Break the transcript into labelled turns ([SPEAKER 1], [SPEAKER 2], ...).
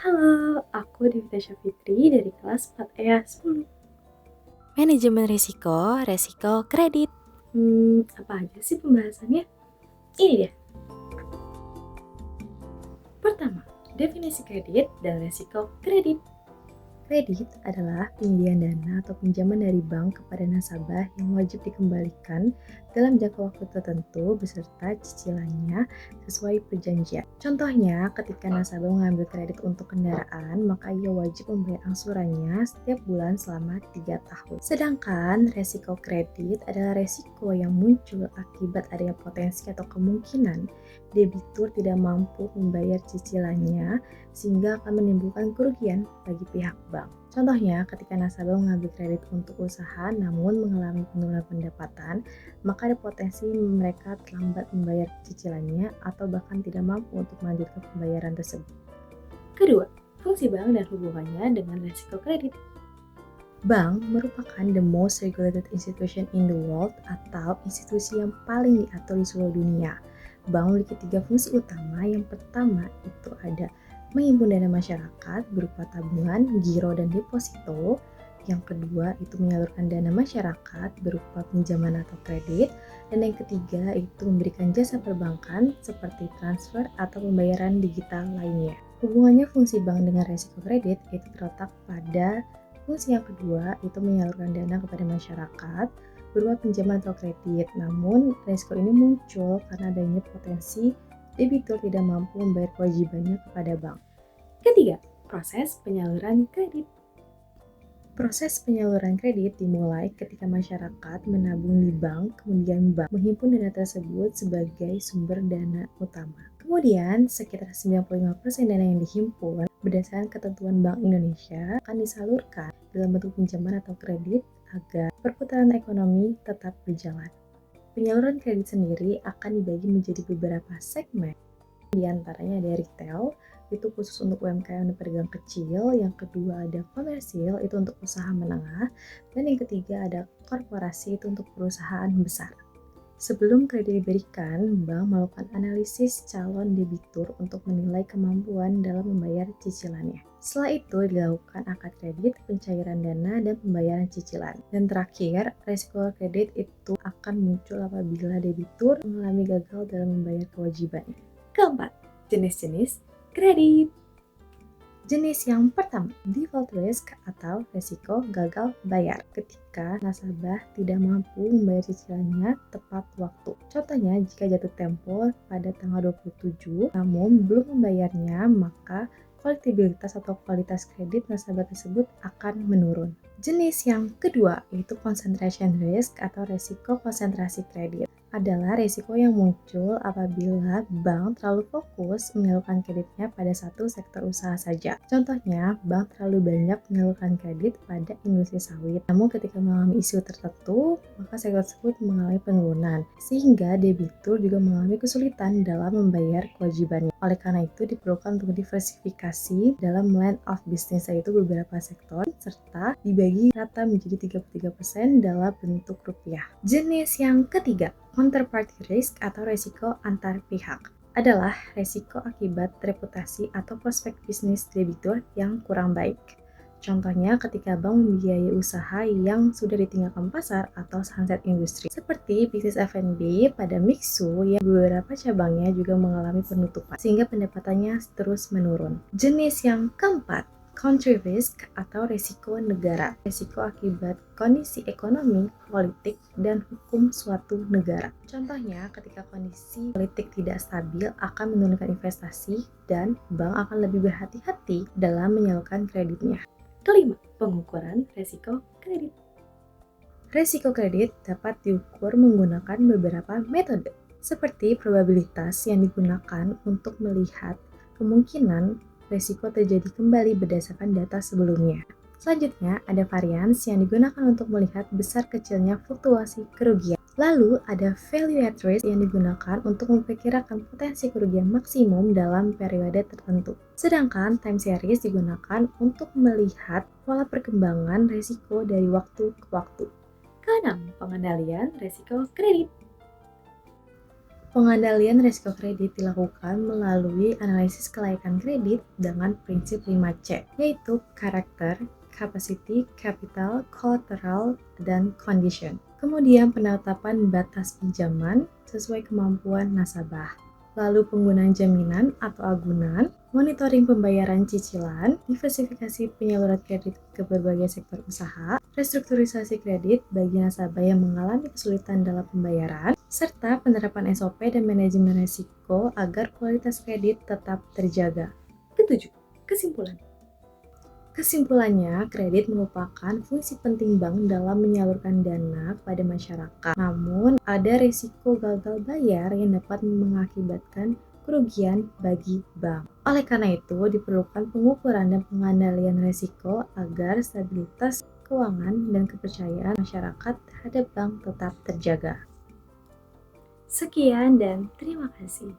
[SPEAKER 1] Halo, aku Devita Fitri dari kelas 4 10.
[SPEAKER 2] Manajemen resiko kredit.
[SPEAKER 1] Apa aja sih pembahasannya? Ini dia. Pertama, definisi kredit dan resiko kredit. Kredit adalah penyediaan dana atau pinjaman dari bank kepada nasabah yang wajib dikembalikan dalam jangka waktu tertentu beserta cicilannya sesuai perjanjian. Contohnya, ketika nasabah mengambil kredit untuk kendaraan, maka ia wajib membayar angsurannya setiap bulan selama 3 tahun. Sedangkan resiko kredit adalah resiko yang muncul akibat adanya potensi atau kemungkinan debitur tidak mampu membayar cicilannya sehingga akan menimbulkan kerugian bagi pihak bank. Contohnya, ketika nasabah mengambil kredit untuk usaha namun mengalami penurunan pendapatan, maka ada potensi mereka terlambat membayar cicilannya atau bahkan tidak mampu untuk melanjutkan pembayaran tersebut. Kedua, fungsi bank dan hubungannya dengan risiko kredit. Bank merupakan the most regulated institution in the world atau institusi yang paling diatur di seluruh dunia. Bank memiliki 3 fungsi utama. Yang pertama itu ada menghimpun dana masyarakat berupa tabungan, giro, dan deposito. Yang kedua itu menyalurkan dana masyarakat berupa pinjaman atau kredit. Dan yang ketiga itu memberikan jasa perbankan seperti transfer atau pembayaran digital lainnya. Hubungannya fungsi bank dengan resiko kredit itu terletak pada fungsi yang kedua itu menyalurkan dana kepada masyarakat berupa pinjaman atau kredit. Namun, risiko ini muncul karena adanya potensi debitur tidak mampu membayar kewajibannya kepada bank. Ketiga, proses penyaluran kredit. Proses penyaluran kredit dimulai ketika masyarakat menabung di bank, kemudian bank menghimpun dana tersebut sebagai sumber dana utama. Kemudian, sekitar 95% dana yang dihimpun berdasarkan ketentuan Bank Indonesia akan disalurkan dalam bentuk pinjaman atau kredit agar perputaran ekonomi tetap berjalan. Penyaluran kredit sendiri akan dibagi menjadi beberapa segmen. Di antaranya ada retail, itu khusus untuk UMKM dan pedagang kecil. Yang kedua ada komersil, itu untuk usaha menengah. Dan yang ketiga ada korporasi, itu untuk perusahaan besar. Sebelum kredit diberikan, bank melakukan analisis calon debitur untuk menilai kemampuan dalam membayar cicilannya. Setelah itu dilakukan akad kredit, pencairan dana, dan pembayaran cicilan. Dan terakhir, resiko kredit itu akan muncul apabila debitur mengalami gagal dalam membayar kewajibannya. Keempat, jenis-jenis kredit. Jenis yang pertama, default risk atau resiko gagal bayar ketika nasabah tidak mampu membayar cicilannya tepat waktu. Contohnya, jika jatuh tempo pada tanggal 27 namun belum membayarnya, maka kolektibilitas atau kualitas kredit nasabah tersebut akan menurun. Jenis yang kedua yaitu concentration risk atau resiko konsentrasi kredit. Adalah risiko yang muncul apabila bank terlalu fokus menyalurkan kreditnya pada satu sektor usaha saja. Contohnya, bank terlalu banyak menyalurkan kredit pada industri sawit. Namun ketika mengalami isu tertentu, maka sektor tersebut mengalami penurunan, sehingga debitur juga mengalami kesulitan dalam membayar kewajibannya. Oleh karena itu, diperlukan untuk diversifikasi dalam line of business, yaitu beberapa sektor, serta dibagi rata menjadi 33% dalam bentuk rupiah. Jenis yang ketiga, counterparty risk atau resiko antar pihak adalah resiko akibat reputasi atau prospek bisnis debitur yang kurang baik. Contohnya ketika bank membiayai usaha yang sudah ditinggalkan pasar atau sunset industri. Seperti bisnis F&B pada Mixu yang beberapa cabangnya juga mengalami penutupan sehingga pendapatannya terus menurun. Jenis yang keempat, country risk atau risiko negara, risiko akibat kondisi ekonomi, politik, dan hukum suatu negara. Contohnya, ketika kondisi politik tidak stabil akan menurunkan investasi dan bank akan lebih berhati-hati dalam menyalurkan kreditnya. Kelima, pengukuran risiko kredit. Risiko kredit dapat diukur menggunakan beberapa metode, seperti probabilitas yang digunakan untuk melihat kemungkinan risiko terjadi kembali berdasarkan data sebelumnya. Selanjutnya, ada varians yang digunakan untuk melihat besar kecilnya fluktuasi kerugian. Lalu, ada value at risk yang digunakan untuk memperkirakan potensi kerugian maksimum dalam periode tertentu. Sedangkan time series digunakan untuk melihat pola perkembangan risiko dari waktu ke waktu. Keenam, pengendalian risiko kredit. Pengendalian risiko kredit dilakukan melalui analisis kelayakan kredit dengan prinsip 5C, yaitu karakter, capacity, capital, collateral, dan condition. Kemudian penetapan batas pinjaman sesuai kemampuan nasabah. Lalu penggunaan jaminan atau agunan, monitoring pembayaran cicilan, diversifikasi penyaluran kredit ke berbagai sektor usaha, restrukturisasi kredit bagi nasabah yang mengalami kesulitan dalam pembayaran, serta penerapan SOP dan manajemen risiko agar kualitas kredit tetap terjaga. Ketujuh, kesimpulan. Kesimpulannya, kredit merupakan fungsi penting bank dalam menyalurkan dana pada masyarakat. Namun, ada risiko gagal bayar yang dapat mengakibatkan kerugian bagi bank. Oleh karena itu, diperlukan pengukuran dan pengendalian risiko agar stabilitas keuangan dan kepercayaan masyarakat terhadap bank tetap terjaga. Sekian dan terima kasih.